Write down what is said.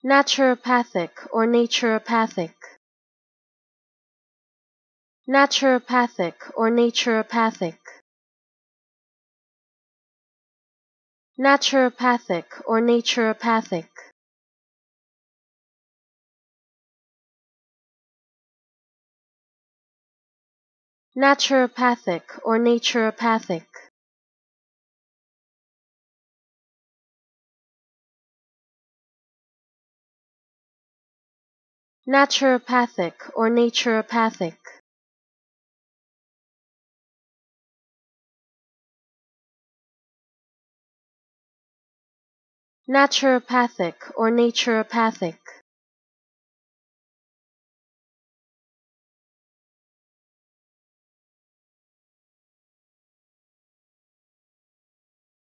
naturopathic or naturopathic, naturopathic or naturopathic, naturopathic or naturopathic, naturopathic or naturopathic, naturopathic or naturopathic, naturopathic or naturopathic,